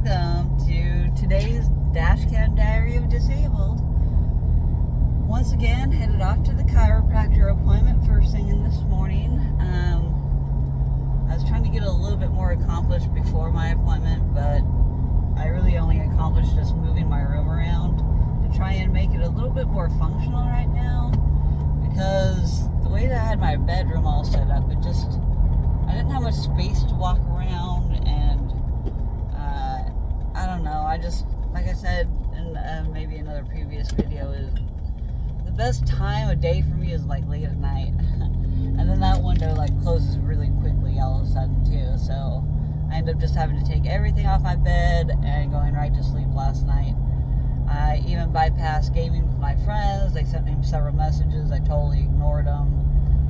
welcome to today's Dashcam Diary of Disabled. Once again, headed off to the chiropractor appointment first thing in this morning. I was trying to get a little bit more accomplished before my appointment, but I really only accomplished just moving my room around to try and make it a little bit more functional right now, because the way that I had my bedroom all set up, I didn't have much space to walk around, and I don't know, like I said in maybe another previous video, is the best time of day for me is like late at night. And then that window like closes really quickly all of a sudden too, so I end up just having to take everything off my bed and going right to sleep last night. I even bypassed gaming with my friends. They sent me several messages. I totally ignored them.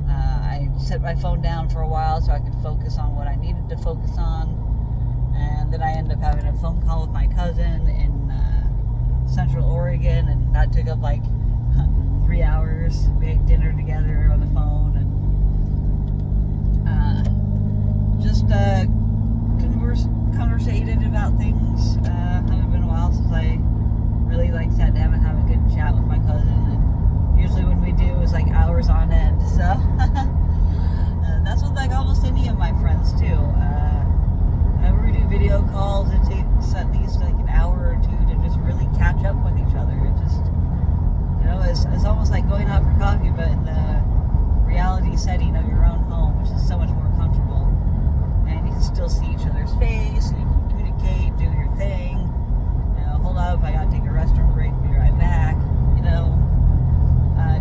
I set my phone down for a while so I could focus on what I needed to focus on. And then I ended up having a phone call with my cousin in Central Oregon, and that took up like 3 hours. We ate dinner together on the phone, and conversated about things. Haven't been a while since I really sat down and have a good chat with my cousin, and usually when we do is like hours on end, so that's with like almost any of my friends too. Whenever we do video calls, it takes at least like an hour or two to just really catch up with each other. It just, it's almost like going out for coffee, but in the reality setting of your own home, which is so much more comfortable. And you can still see each other's face, and you can communicate, do your thing. Hold up, I gotta take a restroom break, be right back.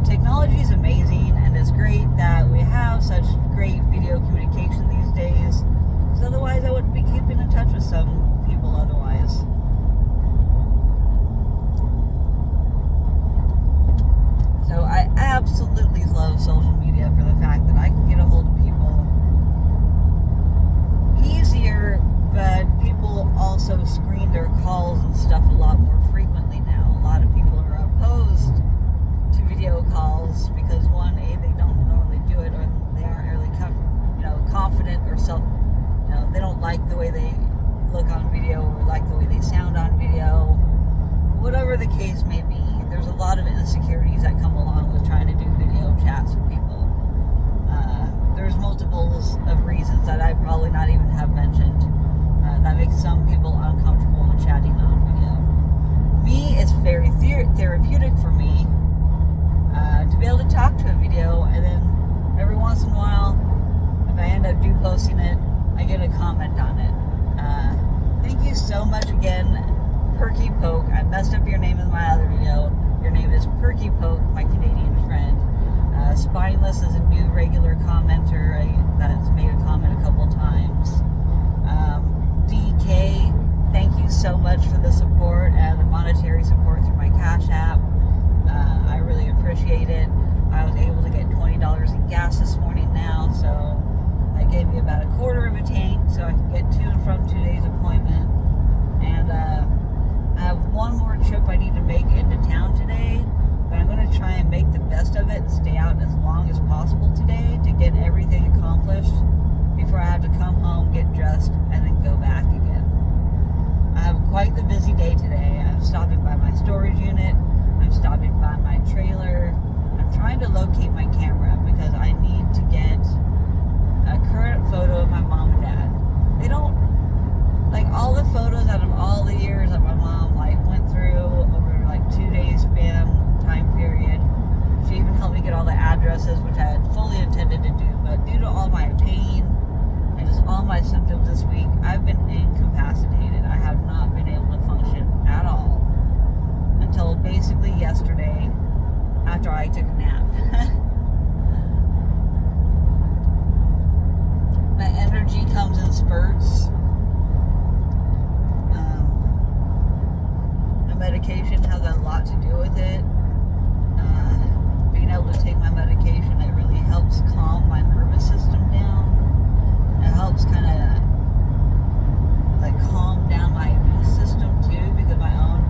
Technology is amazing, and it's great that we have such great video communication these days, because otherwise I wouldn't be keeping in touch with some people otherwise. So I absolutely love social media for the fact that I can get a hold of people easier, but people also screen their calls and stuff a lot more frequently now. A lot of people are opposed to video calls because, one, they don't normally do it, or they aren't really confident or they don't like the way they look on video or like the way they sound on video. Whatever the case may be, there's a lot of insecurities that come along with trying to do video chats with people. There's multiples of reasons that I probably not even have mentioned that makes some people uncomfortable with chatting on video. Me, it's very therapeutic for me to be able to talk to a video, and then every once in a while, if I end up posting it, I get a comment on it. Thank you so much again, Perky Poke. I messed up your name in my other video. Your name is Perky Poke, my Canadian friend. Spineless is a new regular commenter that's made a comment a couple times. DK, thank you so much for the support and the monetary support through my Cash App. I really appreciate it. I was able to get $20 in gas this morning now, so that gave me about a quarter of a tank so I can get to and from today's appointment. And I have one more trip I need to make into town today, but I'm going to try and make the best of it and stay out as long as possible today to get everything accomplished before I have to come home, get dressed, and then go back again. I have quite the busy day today. I'm stopping by my storage unit. I'm stopping by my trailer. I'm trying to locate my camera because I need to get a current photo of my mom and dad. They don't, all the photos out of all the years that my mom went through over 2 days span time period. She even helped me get all the addresses, which I had fully intended to do, but due to all my pain and just all my symptoms this week, I've been incapacitated. I have not been able to function at all until basically yesterday after I took a nap. My energy comes in spurts. The medication has a lot to do with it. Being able to take my medication, it really helps calm my nervous system down. It helps kind of calm down my immune system too, because my own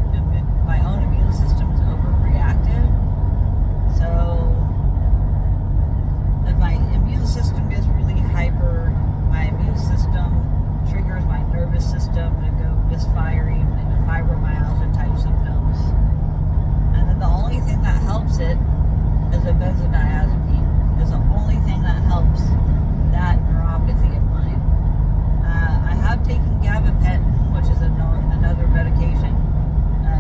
immune system is overreactive. So if my immune system gets really hyper, my immune system triggers my nervous system to go misfire helps it is a benzodiazepine. It's the only thing that helps that neuropathy of mine. I have taken gabapentin, which is another medication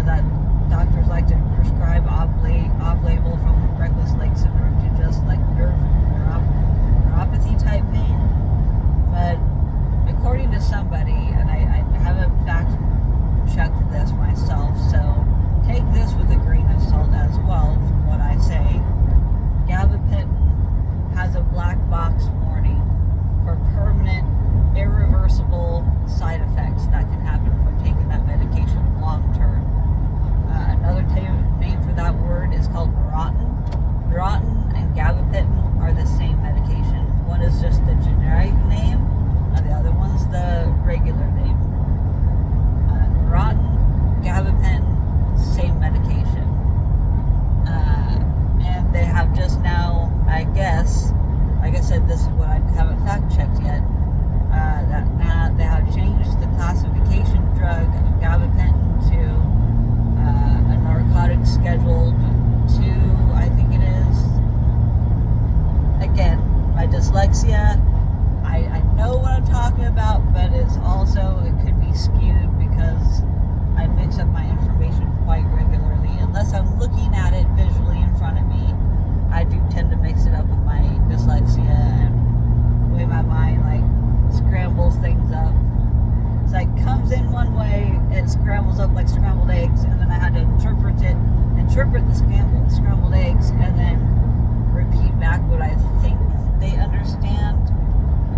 that doctors like to prescribe off-label from reckless leg syndrome to just like neuropathy type pain. But according to somebody, and I haven't fact checked this myself, so take this with a grain of salt as well from what I say. Gabapentin has a black box warning for permanent, irreversible side effects that can happen from taking that medication long term. Another name for that word is called Neurontin. Neurontin and gabapentin are the same medication. One is just the generic name, and the other one's the regular name. Neurontin, gabapentin, same medication. And they have just now, I guess, like I said, this is what I haven't fact checked yet, that now they have changed the classification drug of gabapentin to a narcotic scheduled 2, I think it is. Again, my dyslexia, I know what I'm talking about, but it's also, it could be skewed because I mix up my information quite regularly. Unless I'm looking at it visually in front of me, I do tend to mix it up with my dyslexia and the way my mind like scrambles things up. It's like comes in one way, it scrambles up like scrambled eggs, and then I had to interpret the scrambled eggs, and then repeat back what I think they understand.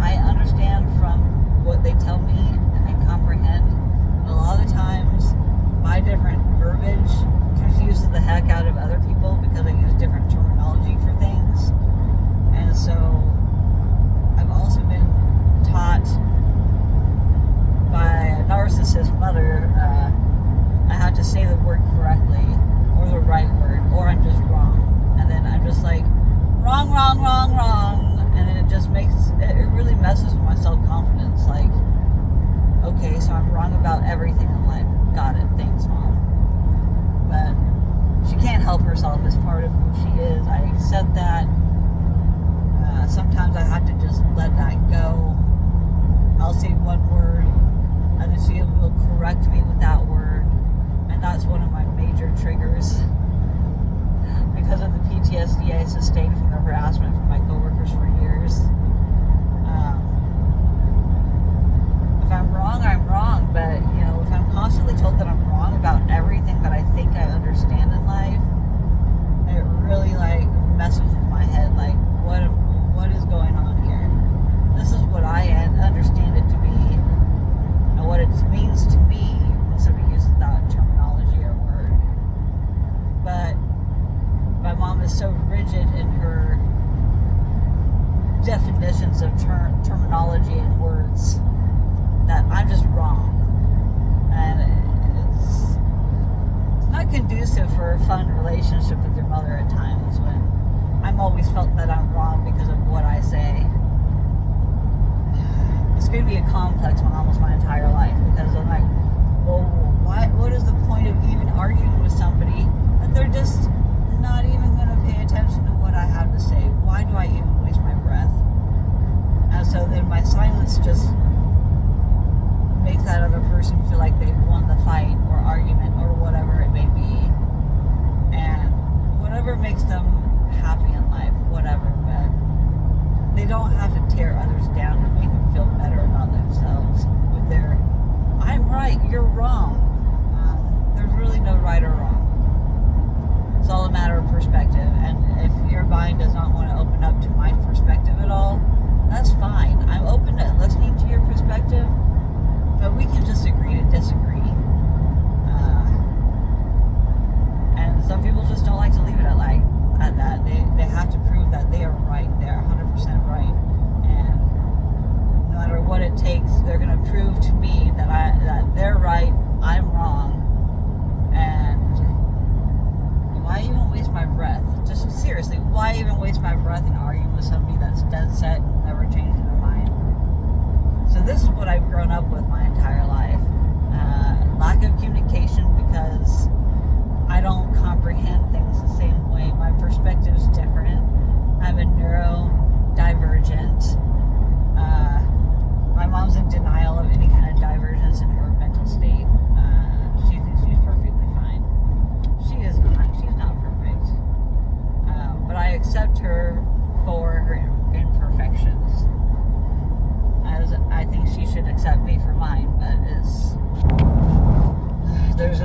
I understand from what they tell me and comprehend. A lot of the times, my different verbiage confuses the heck out of other people because I use different terminology for things. And so, I've also been taught by a narcissist mother, I have to say the word correctly, or the right word, or I'm just wrong. And then I'm just like, wrong. And then it really messes with my self-confidence. Like, okay, so I'm wrong about everything in life. Got it. Thanks, Mom. But she can't help herself as part of who she is. I accept that. Sometimes I have to just let that go. I'll say one word, and then she will correct me with that word. And that's one of my major triggers because of the PTSD I sustained from the harassment from my coworkers for years. If I'm wrong, I'm wrong, but if I'm constantly told that I'm wrong about everything that I think I understand in life, it really like messes with my head. Like, what is going on here? This is what I understand it to be, and what it means to me when somebody uses that terminology or word. But my mom is so rigid in her definitions of terminology and words that I'm just wrong. And it's not conducive for a fun relationship with your mother at times when I'm always felt that I'm wrong because of what I say. It's going to be a complex one almost my entire life because I'm like, well, what is the point of even arguing with somebody that they're just not even going to pay attention to what I have to say? Why do I even waste my breath? And so then my silence just makes that other person feel like they've won the fight or argument or whatever it may be. And whatever makes them happy in life, whatever. But they don't have to tear others down to make them feel better about themselves with their, I'm right, you're wrong. There's really no right or wrong. It's all a matter of perspective. And if your mind does not want to open up to my perspective at all, that's fine. I'm open to listening to your perspective, but we can just agree to disagree. And some people just don't like to leave it at that. They have to prove that they are right. They're 100% right. And no matter what it takes, they're going to prove to me that they're right, I'm wrong. And why even waste my breath? Just seriously, why even waste my breath in arguing with somebody that's dead set and never changing their mind? So this is what I've grown up with my entire life. Lack of communication because I don't comprehend things the same way my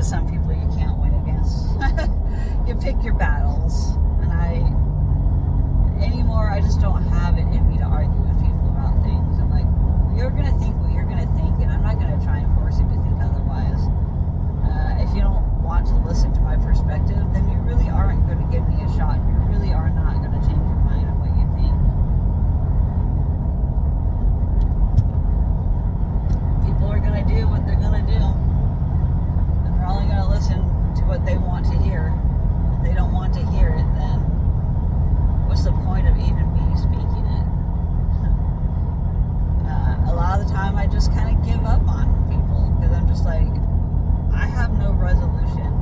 some people you can't win against. You pick your battles. And anymore, I just don't have it in me to argue with people about things. I'm like, you're going to think what you're going to think, and I'm not going to try and force you to think otherwise. If you don't want to listen to my perspective, then you really aren't going to give me a shot. You really are not going to change your mind on what you think. People are going to do what they're going to do. And they're only going to listen to what they want to hear. If they don't want to hear it, then what's the point of even me speaking it? A lot of the time I just kind of give up on people because I'm just like, I have no resolution.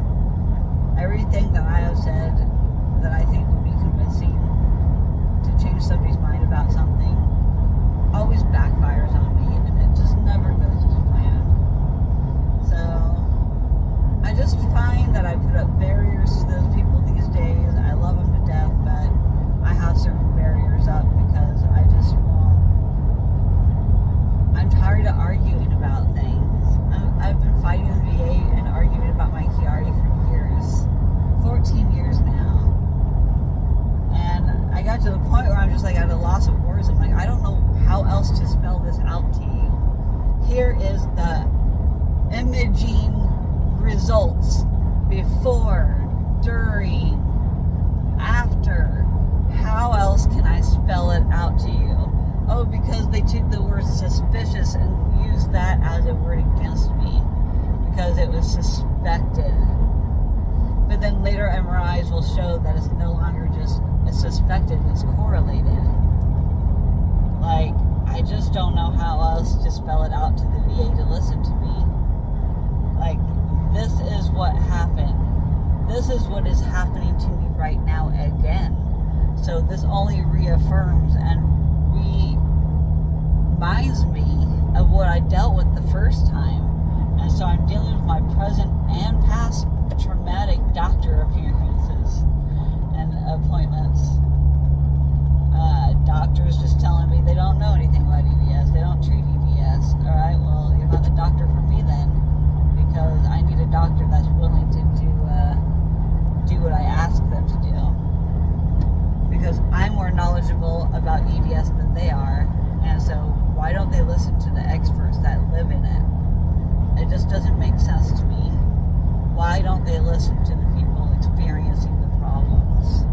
Everything that I have said that I think would be convincing to change somebody's mind about something always backfires on me, and it just never goes as planned. So I just find that I put up barriers to those people these days. I love them to death, but I have certain barriers up because I just won't. I'm tired of arguing about things. I've been fighting the VA and arguing about my Chiari for years. 14 years now. And I got to the point where I'm just like at a loss of words. I'm like, I don't know how else to spell this out to you. Here is the imaging results before, during, after. How else can I spell it out to you? Oh, because they took the word suspicious and used that as a word against me because it was suspected. But then later MRIs will show that it's no longer just suspected, it's correlated. Like, I just don't know how else to spell it out to the VA to listen to me. Like, this is what happened. This is what is happening to me right now again. So this only reaffirms and reminds me of what I dealt with the first time. And so I'm dealing with my present and past traumatic doctor appearances and appointments. Doctors just telling me they don't know anything about EDS. They don't treat EDS. Alright, well, you're not the doctor for me then. Because I need a doctor that's willing to do what I ask them to do. Because I'm more knowledgeable about EDS than they are. And so why don't they listen to the experts that live in it? It just doesn't make sense to me. Why don't they listen to the people experiencing the problems?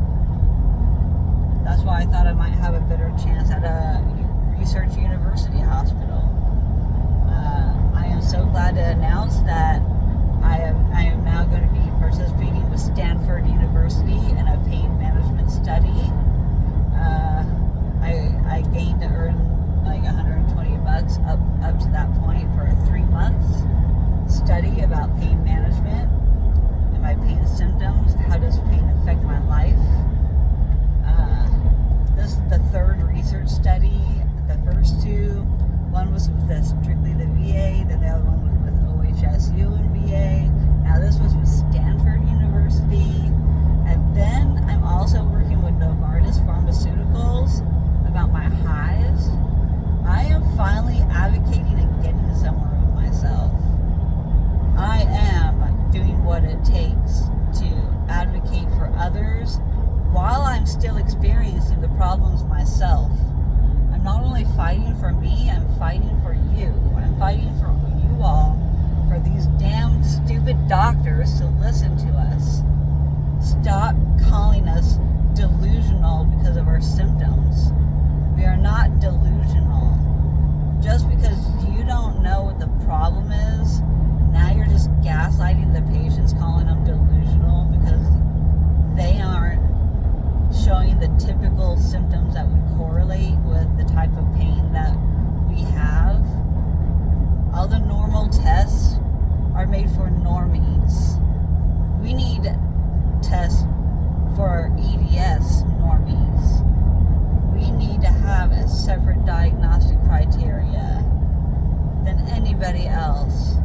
That's why I thought I might have a better chance at a research university hospital. I am so glad to announce that I am now going to be participating with Stanford University in a pain management study. I gained to earn like $120 up to that point for a 3 months study about pain management and my pain symptoms. How does pain affect my life? This is the third research study. The first two, one was with strictly the VA, then the other one was with OHSU and VA. Now this was with Stanford University. And then I'm also working with Novartis Pharmaceuticals about my hives. I am finally advocating and getting somewhere with myself. I am doing what it takes to advocate for others while I'm still experiencing the problems myself. I'm not only fighting for me, I'm fighting for you. I'm fighting for you all, for these damn stupid doctors to listen to us. Stop calling us delusional because of our symptoms. We are not delusional. Just because you don't know what the problem is, now you're just gaslighting the patients, calling them delusional because they aren't showing the typical symptoms that would correlate with the type of pain that we have. All the normal tests are made for normies. We need tests for EDS normies. We need to have a separate diagnostic criteria than anybody else.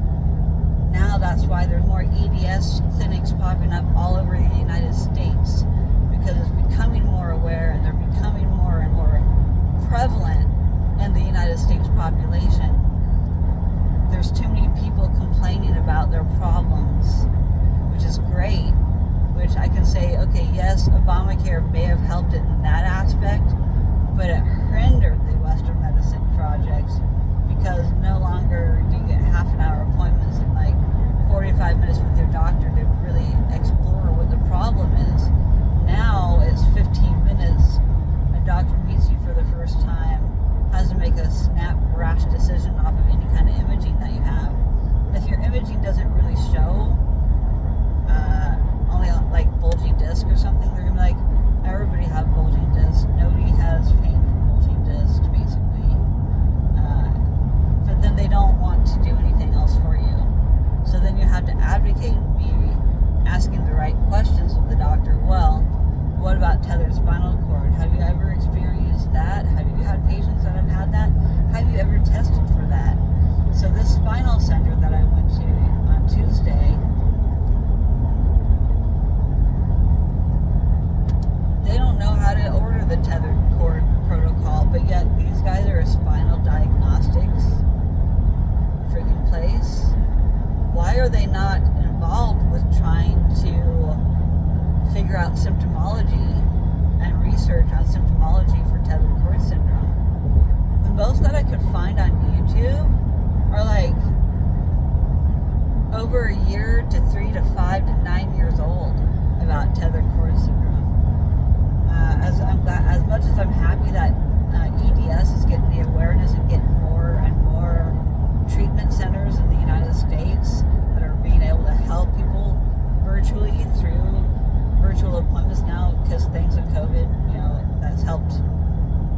Now that's why there's more EDS clinics popping up all over the United States, because it's becoming more aware and they're becoming more and more prevalent in the United States population. There's too many people complaining about their problems which is great, which I can say, okay, yes, Obamacare may have helped it in that aspect, but it hindered the Western medicine project because no longer do you get half an hour appointments and like 45 minutes with your doctor to really explore what the problem is. Now it's 15 minutes. A doctor meets you for the first time, has to make a snap, rash decision off of any kind of imaging that you have. If your imaging doesn't really show only like bulging disc or something, they're gonna be like, everybody has bulging discs. Nobody has pain from bulging discs, basically. But then they don't want to do anything else for you. So then you have to advocate and be asking the right questions of the doctor. Well, what about tethered spinal cord? Have you ever experienced that? Have you had patients that have had that? Have you ever tested for that? So this spinal center that I went to on Tuesday, they don't know how to order the tethered cord protocol, but yet these guys are a spinal diagnostics freaking place. Why are they not involved with trying to figure out symptomology and research on symptomology for tethered cord syndrome? The most that I could find on YouTube are like over a year to 3 to 5 to 9 years old about tethered cord syndrome. As much as I'm happy that EDS is getting the awareness and getting more and more treatment centers in the United States that are being able to help people virtually through virtual appointments now, because thanks to COVID, that's helped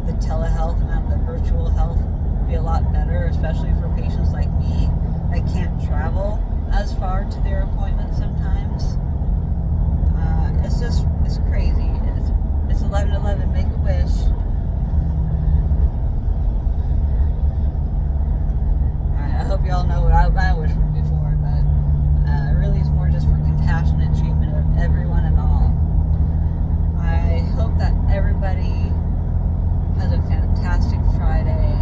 the telehealth and the virtual health be a lot better, especially for patients like me that can't travel as far to their appointments sometimes. It's crazy. It's 11/11, make a wish. I hope y'all know what my wish would be for, but really it's more just for compassionate treatment of everyone and all. I hope that everybody has a fantastic Friday.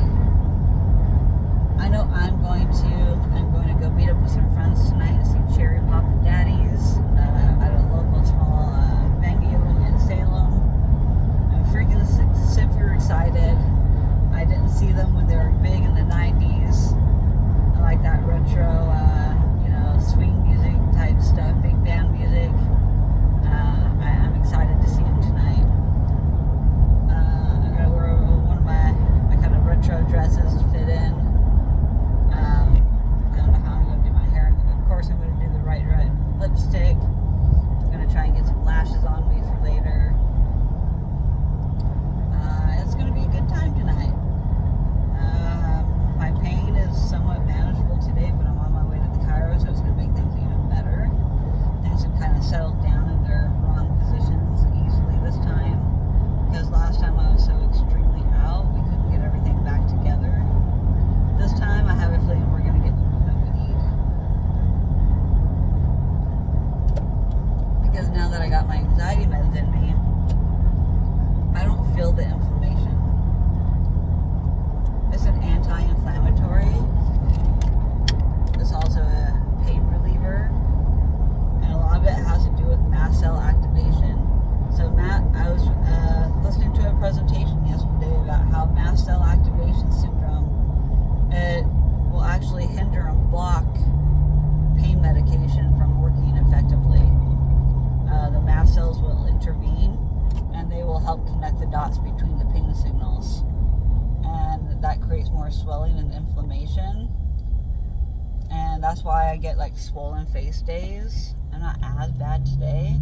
I know I'm going to go meet up with some friends tonight and see Cherry Pop and Daddy's at a local small venue in Salem. I'm freaking super excited. I didn't see them when they were big in the 90s. I like that retro, swing music type stuff, big band music. I'm excited to see them tonight. I'm gonna wear one of my kind of retro dresses to fit in. I don't know how I'm gonna do my hair. Of course, I'm gonna do the right lipstick. I'm gonna try and get some lashes on me for later. It's gonna be a good time tonight. My pain is somewhat manageable today, but I'm on my way to the Chiro, so it's going to make things even better. Things have kind of settled down in their wrong positions easily this time, because last time I was so extremely out, we couldn't get everything back together. This time, I have a feeling we're going to get the movement we need. Because now that I got my anxiety meds in me, I don't feel the inflammation. It's an anti-inflammatory. It's also a pain reliever, and a lot of it has to do with mast cell activation. So I was listening to a presentation yesterday about how mast cell activation syndrome, it will actually hinder and block pain medication from working effectively. The mast cells will intervene, and they will help connect the dots between the pain signals. And that creates more swelling and inflammation, and that's why I get like swollen face days. I'm not as bad today.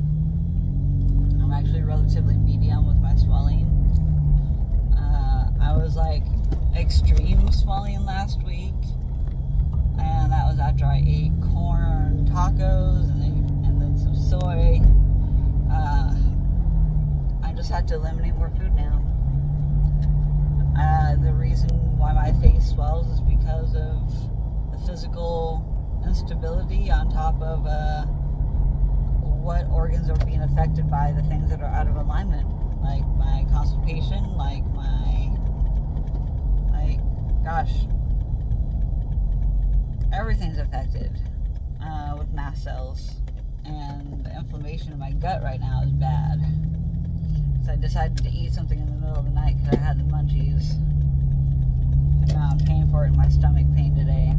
I'm actually relatively medium with my swelling. I was like extreme swelling last week, and that was after I ate corn tacos and then some soy. I just had to eliminate more food now. The reason why my face swells is because of the physical instability on top of what organs are being affected by the things that are out of alignment, like my constipation, everything's affected with mast cells. and the inflammation in my gut right now is bad. So I decided to eat something in the middle of the night because I had the munchies. And now I'm paying for it in my stomach pain today.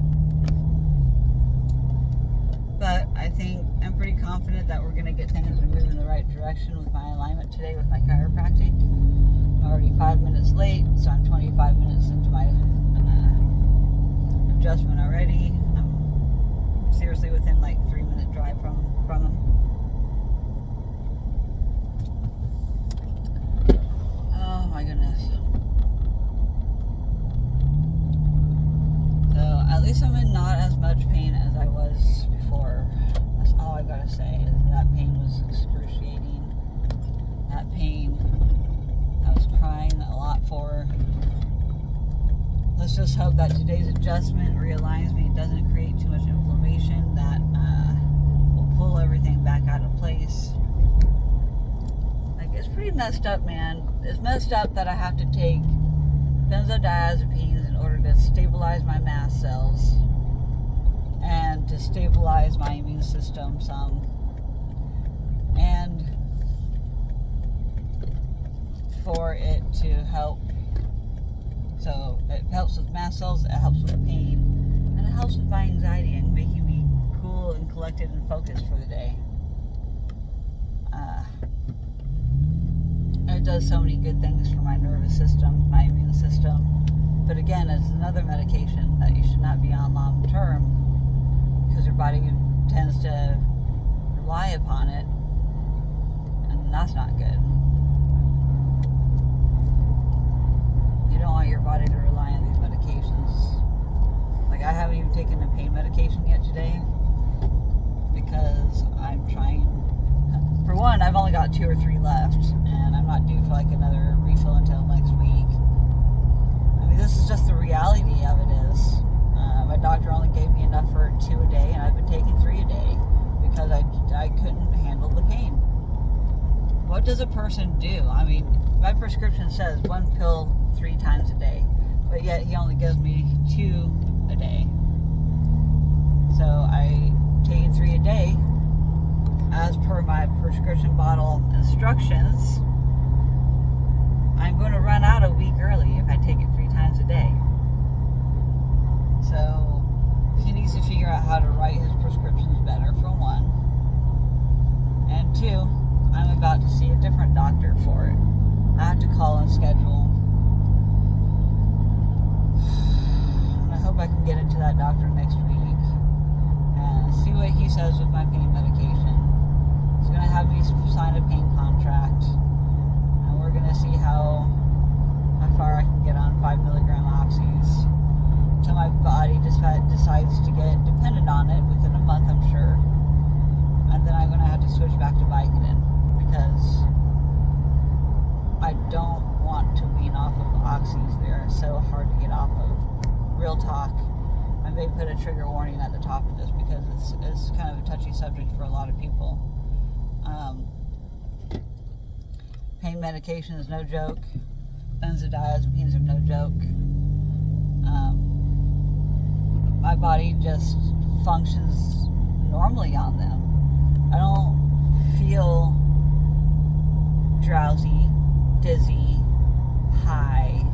But I think I'm pretty confident that we're going to get things moving in the right direction with my alignment today with my chiropractic. I'm already 5 minutes late, so I'm 25 minutes into my adjustment already. I'm seriously within like 3-minute drive from them. Oh my goodness. So at least I'm in not as much pain as I was before. That's all I gotta say, is that pain was excruciating. That pain I was crying a lot for. Let's just hope that today's adjustment realigns me, doesn't create too much inflammation, that will pull everything back out of place. Like, it's pretty messed up, man. It's messed up that I have to take benzodiazepines in order to stabilize my mast cells and to stabilize my immune system some. And for it to help. So it helps with mast cells, it helps with pain, and it helps with my anxiety and making me cool and collected and focused for the day. It does so many good things for my nervous system, my immune system. But again, it's another medication that you should not be on long term, because your body tends to rely upon it, and that's not good. You don't want your body to rely on these medications. Like, I haven't even taken a pain medication yet today because I'm trying. For one, I've only got 2 or 3 left, and I'm not due for like another refill until next week. I mean, this is just the reality of it is. My doctor only gave me enough for 2 a day, and I've been taking 3 a day because I couldn't handle the pain. What does a person do? I mean, my prescription says 1 pill 3 times a day, but yet he only gives me 2 a day. So I'm taking 3 a day as per my prescription bottle instructions. I'm going to run out a week early if I take it 3 times a day. So he needs to figure out how to write his prescriptions better, for one. And 2, I'm about to see a different doctor for it. I have to call and schedule. And I hope I can get into that doctor next week and see what he says with my pain medication. He's going to have me sign a pain contract, and we're going to see how far I can get on 5 milligram oxys until my body decides to get dependent on it within a month, I'm sure. And then I'm going to have to switch back to Vicodin, because I don't want to wean off of oxys. They're so hard to get off of. Real talk. I may put a trigger warning at the top of this because it's kind of a touchy subject for a lot of people. Pain medication is no joke. Benzodiazepines are no joke. My body just functions normally on them. I don't feel drowsy, dizzy, high.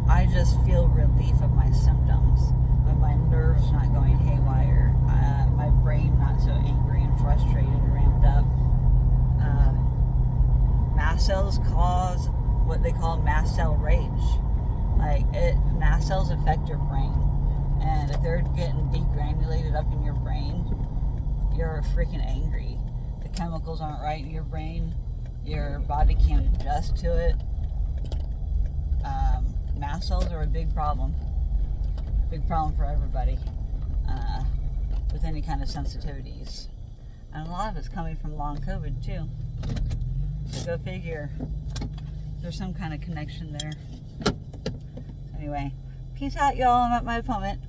I just feel relief of my symptoms, but my nerves not going haywire, my brain not so angry and frustrated and ramped up. Mast cells cause what they call mast cell rage. Mast cells affect your brain, and if they're getting degranulated up in your brain, you're freaking angry. The chemicals aren't right in your brain. Your body can't adjust to it. Mast cells are a big problem. Big problem for everybody with any kind of sensitivities. And a lot of it's coming from long COVID too. So go figure. There's some kind of connection there. Anyway, peace out, y'all. I'm at my appointment.